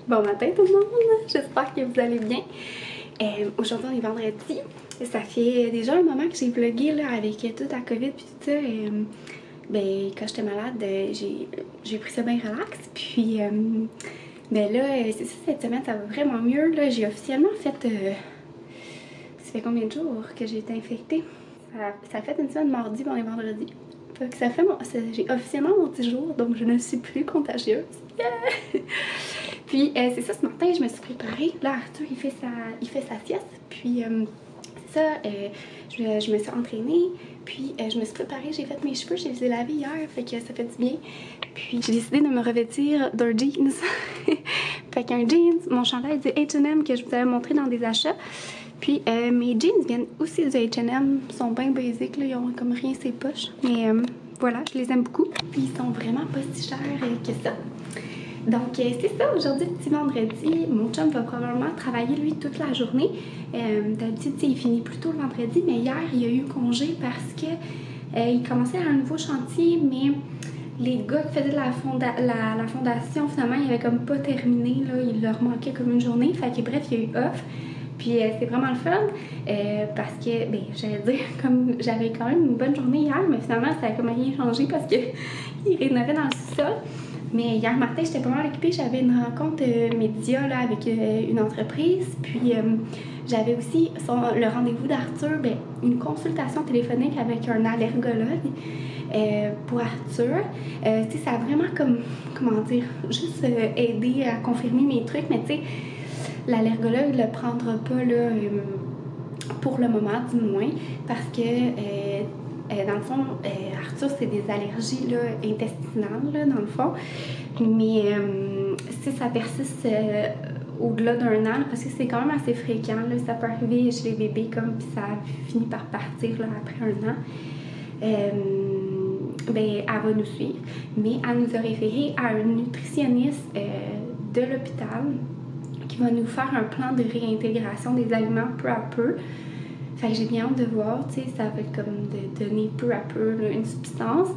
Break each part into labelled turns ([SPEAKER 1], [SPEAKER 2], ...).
[SPEAKER 1] Bon matin tout le monde, j'espère que vous allez bien. Aujourd'hui on est vendredi. Ça fait déjà un moment que j'ai vlogué là, avec toute la COVID puis tout ça. Ben, quand j'étais malade, j'ai pris ça bien relax. Puis ben là, c'est ça, cette semaine ça va vraiment mieux. Là, j'ai officiellement fait... ça fait combien de jours que j'ai été infectée? Ça fait une semaine mardi, bon, on est vendredi. Fait que j'ai officiellement mon petit jour, donc je ne suis plus contagieuse. Yeah! Puis c'est ça, ce matin, je me suis préparée. Là, Arthur, il fait sa sieste. Puis c'est ça, je me suis entraînée. Puis je me suis préparée, j'ai fait mes cheveux, je les ai lavés hier, fait que ça fait du bien. Puis j'ai décidé de me revêtir d'un jeans. Fait qu'un jeans, mon chandail du H&M que je vous avais montré dans des achats. Puis mes jeans viennent aussi du H&M, ils sont bien basiques, là, ils ont comme rien ses poches. Mais voilà, je les aime beaucoup. Puis ils sont vraiment pas si chers que ça. Donc c'est ça, aujourd'hui, petit vendredi, mon chum va probablement travailler lui toute la journée. D'habitude, il finit plus tôt le vendredi, mais hier, il a eu congé parce que il commençait un nouveau chantier, mais les gars qui faisaient la fondation, finalement, ils avaient comme pas terminé, là, il leur manquait comme une journée. Fait que bref, il y a eu off. Puis c'est vraiment le fun parce que, ben, j'allais dire, comme j'avais quand même une bonne journée hier, mais finalement, ça a comme rien changé parce que il rénovait dans le sous-sol. Mais hier matin, j'étais pas mal occupée, j'avais une rencontre média là, avec une entreprise. Puis j'avais aussi le rendez-vous d'Arthur, ben, une consultation téléphonique avec un allergologue pour Arthur. Tu sais, ça a vraiment comme, comment dire, juste aidé à confirmer mes trucs, mais tu sais, l'allergologue ne le prendra pas là, pour le moment, du moins, parce que dans le fond, Arthur, c'est des allergies là, intestinales, là, dans le fond. Mais si ça persiste au-delà d'un an, parce que c'est quand même assez fréquent, là, ça peut arriver chez les bébés, comme puis ça finit par partir là, après un an. Ben, elle va nous suivre, mais elle nous a référé à un nutritionniste de l'hôpital qui va nous faire un plan de réintégration des aliments peu à peu. Fait que j'ai bien hâte de voir, tu sais, ça va être comme de donner peu à peu là, une substance.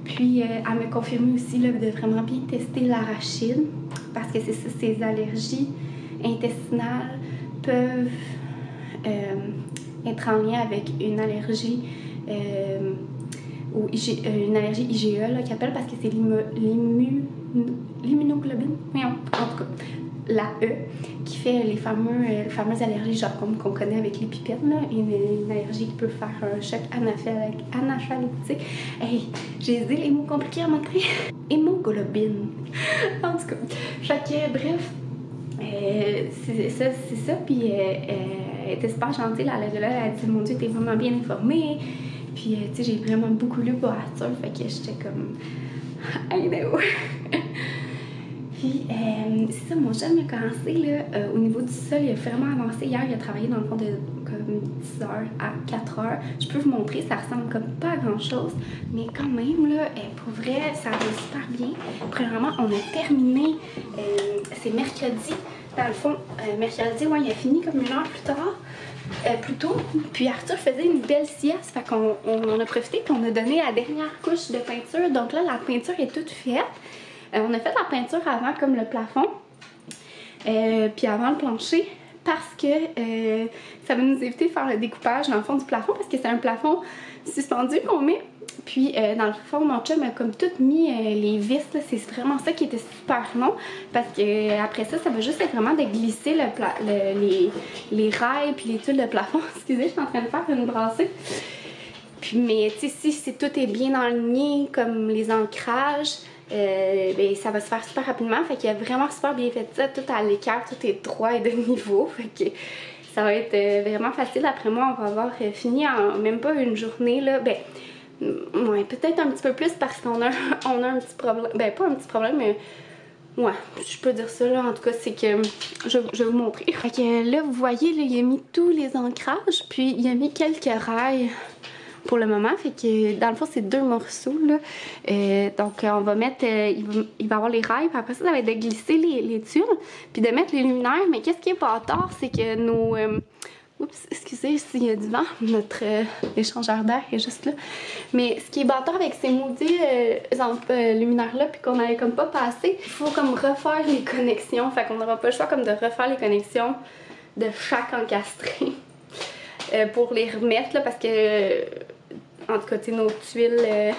[SPEAKER 1] Puis elle m'a confirmé aussi là, de vraiment bien tester l'arachide, parce que c'est ça, ces allergies intestinales peuvent être en lien avec une allergie ou une allergie IgE là, qu'ils appellent, parce que c'est l'immunoglobine, oui, en tout cas la E, qui fait les fameuses allergies, genre comme qu'on connaît avec les pipettes, là, une allergie qui peut faire un choc anaphylaxtique. Hey, j'ai dit les mots compliqués à montrer. Hémoglobine. En tout cas, fait que, bref, c'est ça, puis elle était super gentille, elle a dit, mon Dieu, t'es vraiment bien informée, puis tu sais, j'ai vraiment beaucoup lu pour Arthur, fait que j'étais comme, I know. Puis, c'est ça, mon chum a commencé, là, au niveau du sol, il a vraiment avancé. Hier, il a travaillé dans le fond de comme 10h à 4h. Je peux vous montrer, ça ressemble comme pas à grand-chose, mais quand même, là, pour vrai, ça va super bien. Premièrement, on a terminé, c'est mercredi, dans le fond, mercredi, ouais, il a fini comme 1 heure plus tard. Plus tôt, puis Arthur faisait une belle sieste, fait qu'on en a profité, puis on a donné la dernière couche de peinture. Donc là, la peinture est toute faite. On a fait la peinture avant comme le plafond, puis avant le plancher, parce que ça va nous éviter de faire le découpage dans le fond du plafond, parce que c'est un plafond suspendu qu'on met. Puis dans le fond, mon chum a comme tout mis les vis, c'est vraiment ça qui était super long, parce que après ça, ça va juste être vraiment de glisser les rails puis les tuiles de plafond. Excusez, je suis en train de faire une brassée. Puis, mais tu sais, si tout est bien aligné, comme les ancrages, ben, ça va se faire super rapidement. Fait qu'il a vraiment super bien fait ça, tout à l'écart, tout est droit et de niveau. Fait que ça va être vraiment facile. Après moi, on va avoir fini en même pas une journée là. Ben, ouais, peut-être un petit peu plus parce qu'on a un petit problème. Ben, pas un petit problème, mais ouais, je peux dire ça là. En tout cas, c'est que je vais vous montrer. Fait que là, vous voyez, là, il a mis tous les ancrages, puis il a mis quelques rails pour le moment, fait que dans le fond c'est 2 morceaux là, donc on va mettre, il va avoir les rails, puis après ça va être de glisser les tuiles, puis de mettre les luminaires. Mais qu'est-ce qui est pas tard, c'est que Oups, excusez s'il y a du vent, notre échangeur d'air est juste là. Mais ce qui est bâtard avec ces maudits luminaires-là, puis qu'on n'avait comme pas passé, il faut comme refaire les connexions. Fait qu'on n'aura pas le choix comme de refaire les connexions de chaque encastré pour les remettre, là, parce que, en tout cas, tu sais, nos tuiles...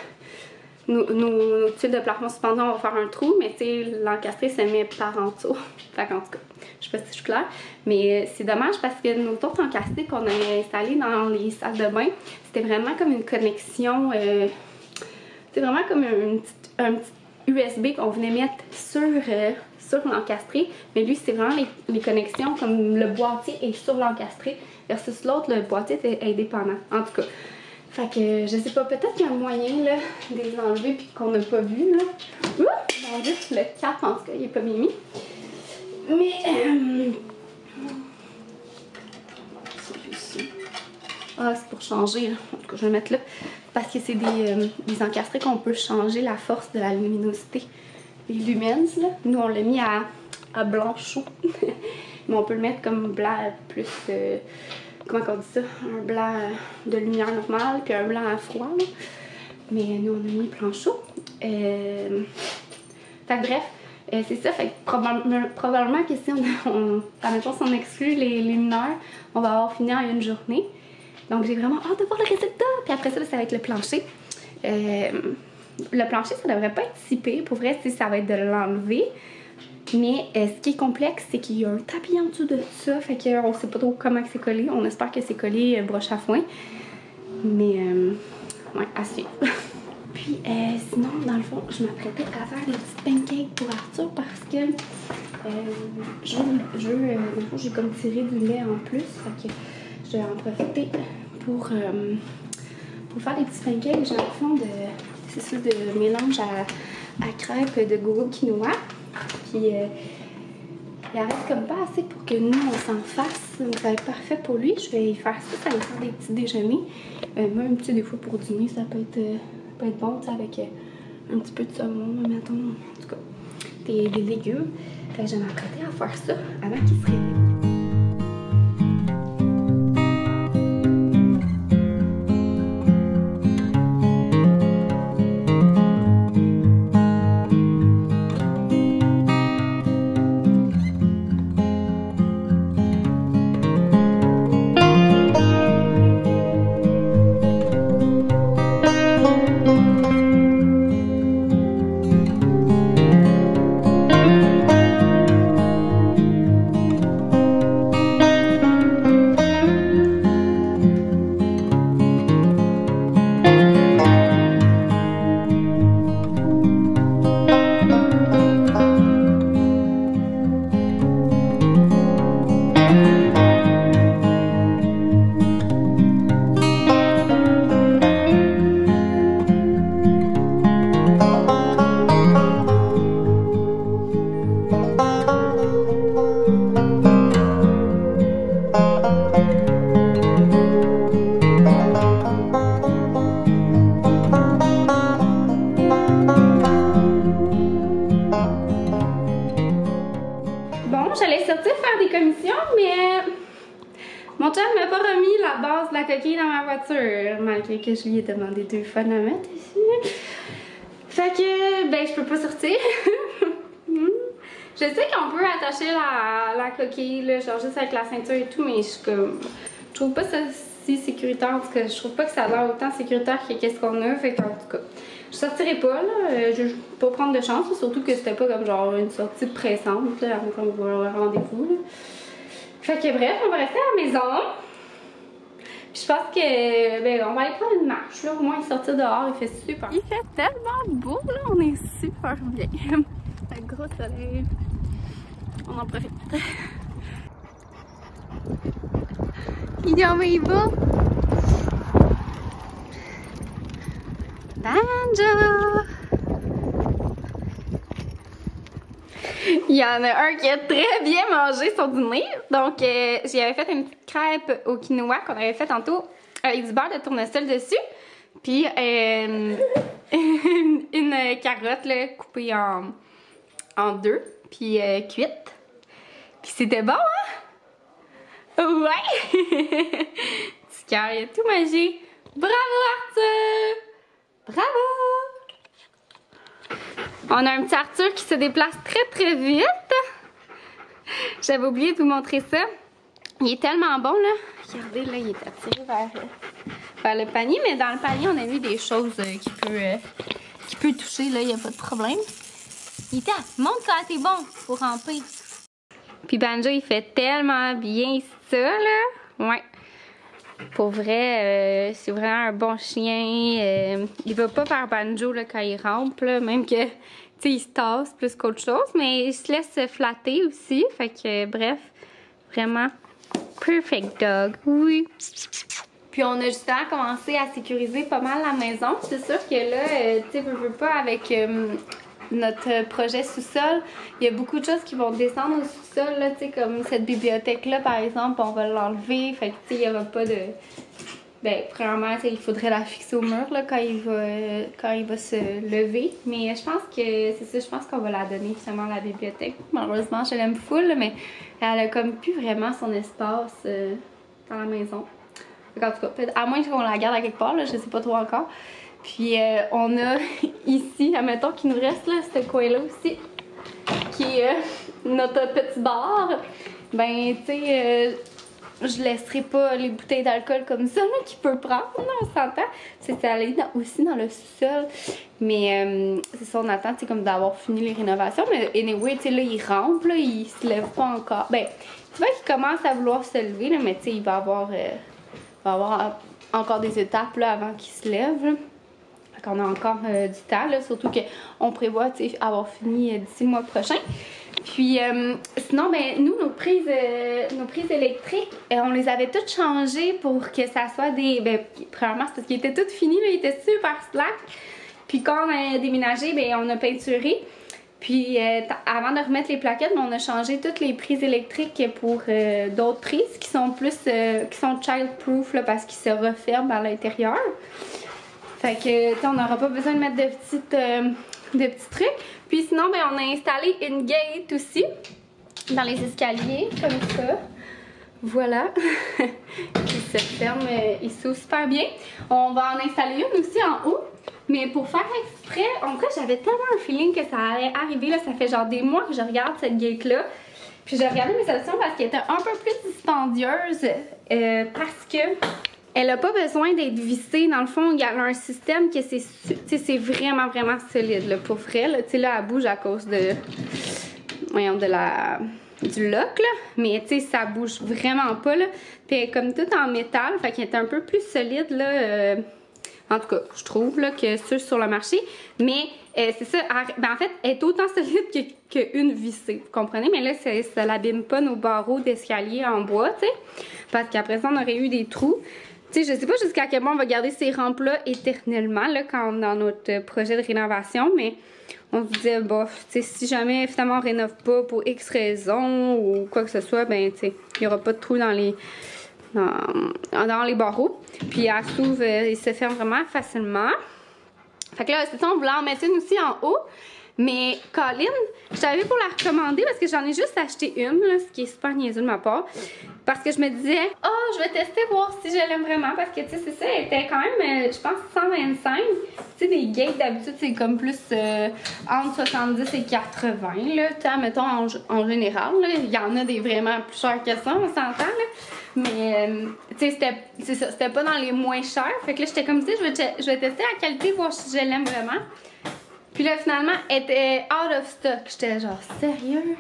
[SPEAKER 1] Nos tuiles de plafond suspendu, on va faire un trou, mais tu sais, l'encastré se met par en dessous. Fait qu'en tout cas, je sais pas si je suis claire, mais c'est dommage parce que nos autres encastrés qu'on a installés dans les salles de bain, c'était vraiment comme une connexion, c'est vraiment comme un petit USB qu'on venait mettre sur l'encastré, mais lui, c'est vraiment les connexions, comme le boîtier est sur l'encastré, versus l'autre, le boîtier est indépendant, en tout cas. Fait que je sais pas, peut-être qu'il y a un moyen là, de les enlever puis qu'on n'a pas vu là. Ouh! Mon Dieu, le cap en tout cas, il est pas bien mis. Mais ah, c'est pour changer là. En tout cas, je vais le mettre là. Parce que c'est des encastrés qu'on peut changer la force de la luminosité. Les lumens là. Nous on l'a mis à blanc chaud. Mais on peut le mettre comme blanc plus. Comment on dit ça? Un blanc de lumière normale, puis un blanc à froid, là. Mais nous, on a mis blanc chaud. Fait que bref, c'est ça. Fait que probablement que si admettons, si on exclut les luminaires, on va avoir fini en une journée. Donc, j'ai vraiment hâte de voir le résultat. Puis après ça, ça va être le plancher. Le plancher, ça devrait pas être si pire. Pour vrai, ça va être de l'enlever. Mais ce qui est complexe, c'est qu'il y a un tapis en dessous de ça, fait qu'on sait pas trop comment c'est collé. On espère que c'est collé broche à foin. Mais, ouais, à suivre. Puis, sinon, dans le fond, je m'apprêtais à faire des petites pancakes pour Arthur parce que j'ai comme tiré du lait en plus. Fait que je vais en profiter pour faire des petits pancakes. J'ai un fond c'est ça, de mélange à crêpes de gogo quinoa. Puis il en reste comme pas assez pour que nous on s'en fasse. Donc ça va être parfait pour lui. Je vais faire ça, ça va faire des petits déjeuners. Même des fois pour dîner, ça peut être bon, avec un petit peu de saumon, mettons. En tout cas, des légumes. Fait que je vais m'apprêter à faire ça avant qu'il se réveille. J'allais sortir faire des commissions, mais mon chum m'a pas remis la base de la coquille dans ma voiture, malgré que je lui ai demandé 2 fois de la mettre ici. Fait que, ben, je peux pas sortir. Je sais qu'on peut attacher la coquille, là, genre juste avec la ceinture et tout, mais je trouve pas ça si sécuritaire. En tout cas, je trouve pas que ça a l'air autant sécuritaire que qu'est-ce qu'on a. Fait qu'en tout cas, je sortirai pas, là. Je vais pas prendre de chance, surtout que c'était pas comme genre une sortie pressante, là, avant qu'on voit un rendez-vous, là. Fait que bref, on va rester à la maison. Puis je pense que, ben, on va aller prendre une marche, là. Au moins, sortir dehors, il fait super. Il fait tellement beau, là. On est super bien. Un gros soleil. On en profite. Il va. Banjo! Il y en a un qui a très bien mangé son dîner. Donc, j'y avais fait une petite crêpe au quinoa qu'on avait fait tantôt avec du beurre de tournesol dessus. Puis, une carotte là, coupée en 2, puis cuite. Puis c'était bon, hein? Ouais! Petit cœur, il a tout mangé. Bravo Arthur! Bravo! On a un petit Arthur qui se déplace très vite. J'avais oublié de vous montrer ça. Il est tellement bon là. Regardez là, il est attiré vers le panier. Mais dans le panier, on a mis des choses qu'il peut toucher là, il n'y a pas de problème. Ita, montre quand t'es bon pour ramper. Puis Banjo, il fait tellement bien ça là. Ouais. Pour vrai, c'est vraiment un bon chien. Il va pas faire Banjo là, quand il rampe, là, même que il se tasse plus qu'autre chose, mais il se laisse flatter aussi. Fait que bref, vraiment perfect dog. Oui. Puis on a justement commencé à sécuriser pas mal la maison. C'est sûr que là, tu sais, veux pas avec notre projet sous-sol, il y a beaucoup de choses qui vont descendre au sous-sol, là, tu sais, comme cette bibliothèque-là, par exemple, on va l'enlever, fait que, tu sais, il n'y aura pas de... Ben, premièrement, il faudrait la fixer au mur, là, quand il va se lever, mais je pense que, c'est ça, je pense qu'on va la donner, justement, à la bibliothèque. Malheureusement, je l'aime full, mais elle a comme plus vraiment son espace dans la maison. En tout cas, à moins qu'on la garde à quelque part, là, je sais pas trop encore. Puis on a ici, admettons qu'il nous reste là, ce coin-là aussi, qui est notre petit bar. Ben, tu sais, je laisserai pas les bouteilles d'alcool comme ça là, qu'il peut prendre, là, on s'entend. C'est aller aussi dans le sous-sol. Mais c'est ça, on attend, tu sais, comme d'avoir fini les rénovations. Mais anyway, tu sais, là, il rampe, là, il se lève pas encore. Ben, tu vois qu'il commence à vouloir se lever, là, mais tu sais, il va avoir encore des étapes là, avant qu'il se lève. Là. Qu'on a encore du temps, là, surtout qu'on prévoit avoir fini d'ici le mois prochain. Puis sinon, ben, nous, nos prises électriques, on les avait toutes changées pour que ça soit des... Ben, premièrement, c'est parce qu'ils étaient toutes finis, là, ils étaient super slack. Puis quand on a déménagé, ben, on a peinturé. Puis avant de remettre les plaquettes, ben, on a changé toutes les prises électriques pour d'autres prises qui sont plus qui sont child-proof parce qu'ils se referment à l'intérieur. Fait que, on n'aura pas besoin de mettre de petits trucs. Puis sinon, ben, on a installé une gate aussi dans les escaliers, comme ça. Voilà. Il se ferme, il s'ouvre super bien. On va en installer une aussi en haut. Mais pour faire exprès, en vrai, j'avais tellement un feeling que ça allait arriver. Là, ça fait genre des mois que je regarde cette gate-là. Puis j'ai regardé mes solutions parce qu'elle était un peu plus dispendieuse. Parce que... elle n'a pas besoin d'être vissée. Dans le fond, il y a un système que c'est vraiment solide. Là, pour vrai, là, là, elle bouge à cause de... voyons, du lock, là. Mais tu sais, ça bouge vraiment pas, là. Puis elle est comme tout en métal, fait qu'elle est un peu plus solide, là. En tout cas, je trouve, là, que ceux sur le marché. Mais c'est ça, ben, en fait, elle est autant solide qu'une vissée, vous comprenez? Mais là, ça l'abîme pas nos barreaux d'escalier en bois, tu sais. Parce qu'après ça, on aurait eu des trous. Tu sais, je sais pas jusqu'à quel point on va garder ces rampes-là éternellement, là, quand dans notre projet de rénovation, mais on se disait, bof, tu sais, si jamais, finalement, on rénove pas pour X raison ou quoi que ce soit, ben, tu sais, il y aura pas de trous dans les barreaux. Puis, elle s'ouvre, il se ferme vraiment facilement. Fait que là, c'est ça, on voulait en mettre une aussi en haut. Mais Colin, je t'avais pour la recommander parce que j'en ai juste acheté une, là, ce qui est super niaiseux de ma part. Parce que je me disais, oh, je vais tester, voir si je l'aime vraiment. Parce que, tu sais, c'est ça, elle était quand même, je pense, 125. Tu sais, des gates d'habitude, c'est comme plus entre 70 et 80, là. Tu sais, mettons, en général, là. Il y en a des vraiment plus chers que ça, on s'entend, là. Mais, tu sais, c'était pas dans les moins chers. Fait que là, j'étais comme, tu sais, je vais tester la qualité, voir si je l'aime vraiment. Puis là, finalement, elle était out of stock. J'étais genre, sérieux?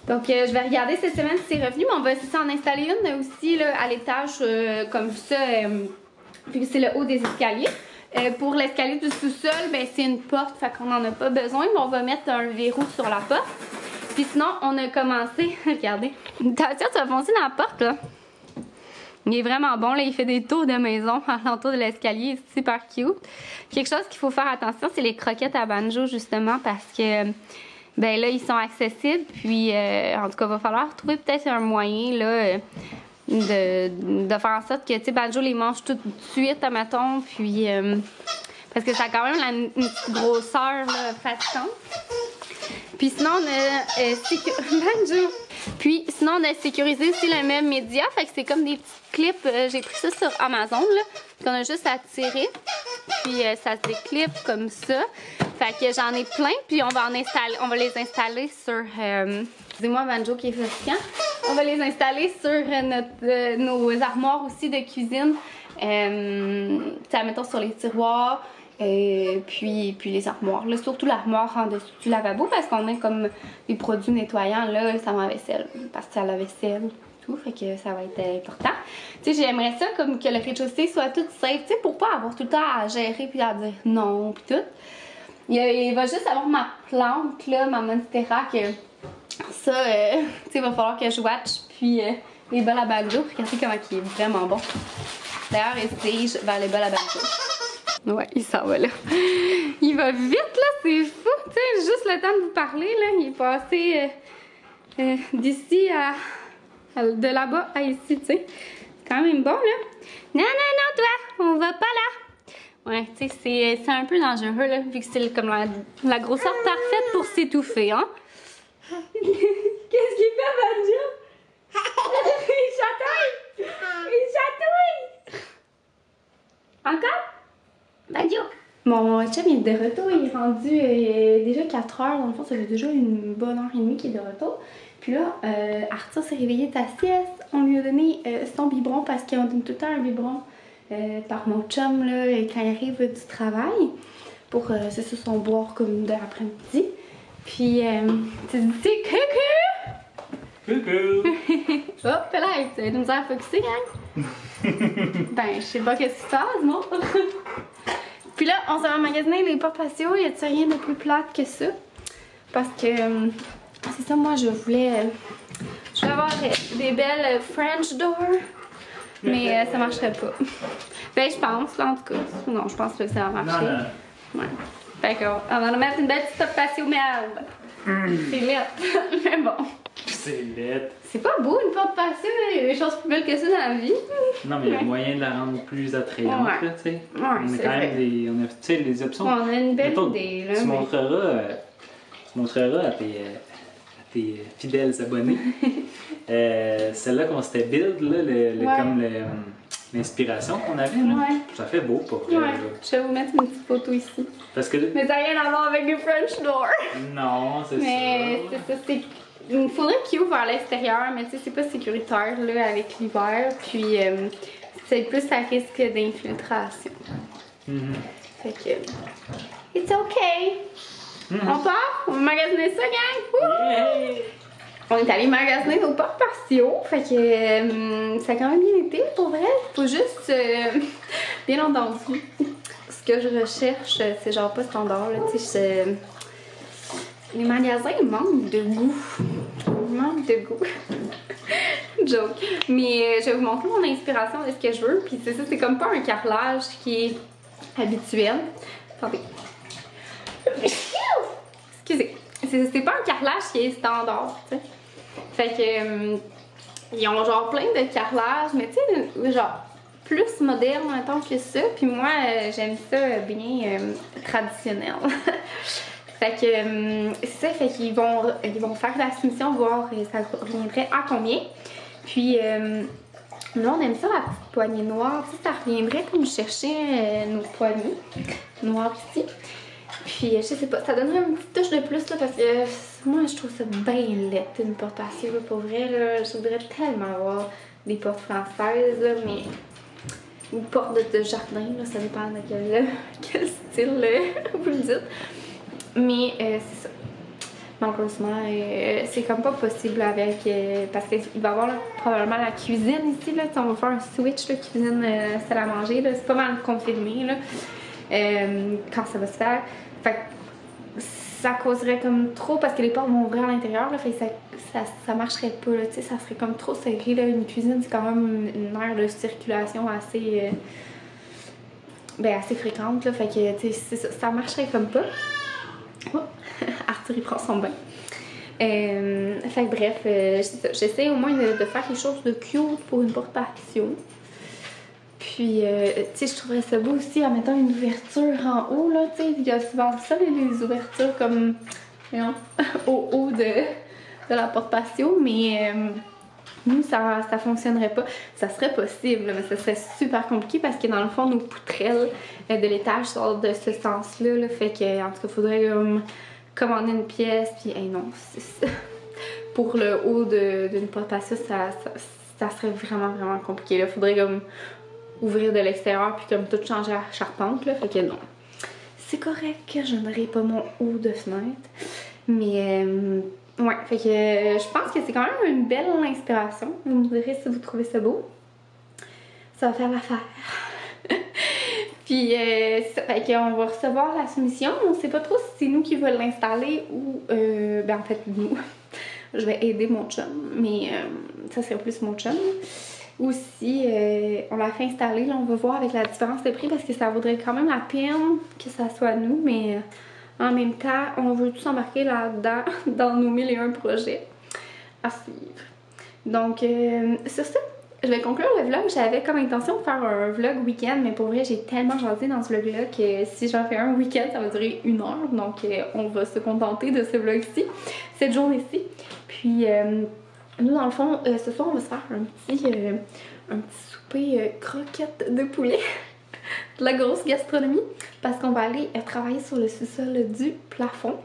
[SPEAKER 1] Donc, je vais regarder cette semaine si c'est revenu, mais on va essayer d'en installer une aussi là, à l'étage, comme ça, vu que c'est le haut des escaliers. Pour l'escalier du sous-sol, ben, c'est une porte, fait qu'on n'en a pas besoin, mais on va mettre un verrou sur la porte. Puis sinon, on a commencé, regardez, attention, tu vas foncer dans la porte, là. Il est vraiment bon, là, il fait des tours de maison à l'entour de l'escalier, c'est super cute. Quelque chose qu'il faut faire attention, c'est les croquettes à Banjo, justement, parce que, ben là, ils sont accessibles, puis, en tout cas, il va falloir trouver peut-être un moyen, là, de faire en sorte que, tu sais, Banjo les mange tout de suite, admettons, puis, parce que ça a quand même une petite grosseur, là, fatigante. Puis sinon, on a Banjo. Puis sinon on a sécurisé aussi le meuble média, fait que c'est comme des petits clips, j'ai pris ça sur Amazon là, qu'on a juste à tirer, puis ça se déclipe comme ça. Fait que j'en ai plein, puis on va les installer sur, excusez-moi Banjo qui est fatigant, on va les installer sur nos armoires aussi de cuisine, mettons sur les tiroirs. Puis les armoires, là, surtout l'armoire en dessous du lavabo parce qu'on met comme des produits nettoyants là, ça va vaisselle, parce que la vaisselle tout, fait que ça va être important. Tu sais, j'aimerais ça comme que le rez-de-chaussée soit tout safe, tu sais, pour pas avoir tout le temps à gérer puis à dire non puis tout. Il va juste avoir ma plante là, ma monstera que ça, tu sais, il va falloir que je watch puis les bols à Banjo, regardez comment il est vraiment bon. D'ailleurs, il se vers les bols à Banjo. Ouais, il s'en va là. Il va vite là, c'est fou. Tu sais, juste le temps de vous parler là, il est passé d'ici de là-bas à ici, tu sais. C'est quand même bon là. Non, toi, on va pas là. Ouais, tu sais, c'est un peu dangereux là, vu que c'est comme la grosseur parfaite pour s'étouffer, hein. Qu'est-ce qu'il fait, Banjo? Il chatouille! Il chatouille! Encore? Banjo! Mon chum est de retour, il est rendu déjà 4 heures, dans le fond ça fait déjà une bonne heure et demie qu'il est de retour. Puis là, Arthur s'est réveillé de sa sieste, on lui a donné son biberon parce qu'on donne tout le temps un biberon par mon chum là, quand il arrive du travail pour c'est ça, son boire comme de l'après-midi. Puis tu dis coucou! Coucou! Hop là, tu as de misère à focuser, gang? Ben, je sais pas qu'est-ce qui se passe, moi! Puis là, on s'est emmagasiné les portes patio, y a-t-il rien de plus plate que ça? Parce que, c'est ça, moi je voulais avoir des belles French doors, mais ça marcherait pas. Ben, je pense, là, en tout cas. Non, je pense pas que ça va marcher. Non. Ouais. Fait qu'on va mettre une belle petite porte patio merde. C'est laid, mais bon.
[SPEAKER 2] C'est laid.
[SPEAKER 1] C'est pas beau une porte patio, il y a des choses plus belles que ça dans la vie.
[SPEAKER 2] Non, mais il y a moyen de la rendre plus attrayante,
[SPEAKER 1] ouais.
[SPEAKER 2] Là, tu sais.
[SPEAKER 1] Ouais,
[SPEAKER 2] on a quand même des. On a, tu sais, les options.
[SPEAKER 1] On a une belle idée, là.
[SPEAKER 2] Tu montreras à tes fidèles abonnés. Celle-là qu'on s'était build, là, comme l'inspiration qu'on avait, là. Ouais. Ça fait beau pour vrai. Ouais.
[SPEAKER 1] Je vais vous mettre une petite photo ici.
[SPEAKER 2] Parce que.
[SPEAKER 1] Mais ça n'a rien à voir avec les French doors.
[SPEAKER 2] Non, c'est ça.
[SPEAKER 1] Mais c'est ça, c'est. Il faudrait qu'il ouvre à l'extérieur, mais tu sais, c'est pas sécuritaire là, avec l'hiver. Puis c'est plus à risque d'infiltration. Fait que. It's okay! On part? On va magasiner ça, gang! Yeah. On est allé magasiner nos portes patio. Fait que ça a quand même bien été pour vrai. Faut juste, bien entendu, ce que je recherche, c'est genre pas standard. Là, tu sais, les magasins manquent de goût. Ils manquent de goût. Joke. Mais je vais vous montrer mon inspiration de ce que je veux. Puis c'est ça, c'est comme pas un carrelage qui est habituel. Attendez. Excusez. C'est pas un carrelage qui est standard, tu sais. Fait que ils ont genre plein de carrelages, mais tu sais, genre plus moderne en tant que ça. Puis moi, j'aime ça bien traditionnel. Fait que c'est ça, fait qu'ils vont faire la soumission, voir ça reviendrait à combien. Puis là, on aime ça la petite poignée noire, tu sais, ça reviendrait comme chercher nos poignées noires ici. Puis je sais pas, ça donnerait une petite touche de plus là parce que moi je trouve ça bien laid une porte patio là, pour vrai là. Je voudrais tellement avoir des portes françaises là, mais une porte de jardin là, ça dépend de quel style vous le dites. Mais c'est ça. Malheureusement, c'est comme pas possible avec parce qu'il va y avoir là, probablement la cuisine ici là. On va faire un switch là, cuisine salle à manger là. C'est pas mal confirmé là. Quand ça va se faire. Fait que ça causerait comme trop parce que les portes vont ouvrir à l'intérieur là, fait que ça marcherait pas là, tu sais, ça serait comme trop serré là. Une cuisine c'est quand même une aire de circulation assez assez fréquente là, fait que tu sais ça marcherait comme pas. Oh, Arthur il prend son bain. Fait que bref, j'essaie au moins de faire quelque chose de cute pour une porte patio. Puis, tu sais, je trouverais ça beau aussi en mettant une ouverture en haut, là, tu sais. Il y a souvent ça, les ouvertures comme, voyons, au haut de la porte patio, mais nous, ça fonctionnerait pas. Ça serait possible, mais ça serait super compliqué parce que dans le fond, nos poutrelles de l'étage sortent de ce sens-là. Là, fait que, en tout cas, il faudrait commander une pièce, puis non, pour le haut d'une porte patio, ça serait vraiment, vraiment compliqué. Il faudrait comme ouvrir de l'extérieur, puis comme tout changer à charpente, là, fait que non. C'est correct que je n'aurai pas mon haut de fenêtre, mais ouais, fait que je pense que c'est quand même une belle inspiration. Vous me direz si vous trouvez ça beau. Ça va faire l'affaire. Puis ça, fait qu'on va recevoir la soumission. On sait pas trop si c'est nous qui va l'installer ou ben en fait nous. Je vais aider mon chum, mais ça serait plus mon chum. Ou si on l'a fait installer, là, on va voir avec la différence de prix parce que ça vaudrait quand même la peine que ça soit nous, mais en même temps, on veut tous embarquer là-dedans dans nos 1001 projets à suivre. Donc, sur ça, je vais conclure le vlog. J'avais comme intention de faire un vlog week-end, mais pour vrai, j'ai tellement jasé dans ce vlog-là que si j'en fais un week-end, ça va durer 1 heure. Donc, on va se contenter de ce vlog-ci, cette journée-ci. Puis, nous, dans le fond, ce soir, on va se faire un petit souper croquette de poulet. De la grosse gastronomie. Parce qu'on va aller travailler sur le sous-sol du plafond.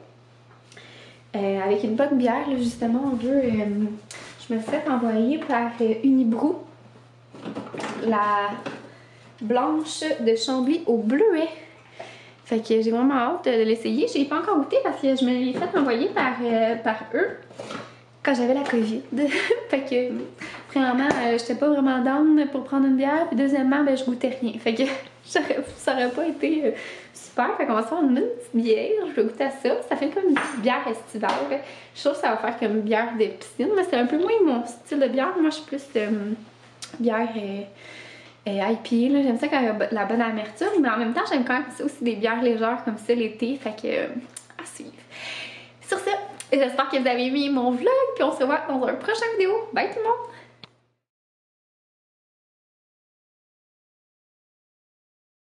[SPEAKER 1] Avec une bonne bière, là, justement, on veut... je me suis fait envoyer par Unibrou la blanche de Chambly au bleuet. Fait que j'ai vraiment hâte de l'essayer. J'ai pas encore goûté parce que je me l'ai fait envoyer par eux quand j'avais la COVID. Fait que, premièrement, j'étais pas vraiment down pour prendre une bière. Puis deuxièmement, ben, je goûtais rien. Fait que ça aurait pas été super. Fait qu'on va se faire une petite bière. Je vais goûter à ça. Ça fait comme une petite bière estivale. Je trouve que ça va faire comme une bière de piscine. Mais c'est un peu moins mon style de bière. Moi, je suis plus bière IPA. J'aime ça quand il y a la bonne amertume. Mais en même temps, j'aime quand même ça aussi des bières légères comme ça l'été. Fait que, à suivre. Sur ce, j'espère que vous avez aimé mon vlog. Puis on se revoit dans un prochain vidéo. Bye tout le monde!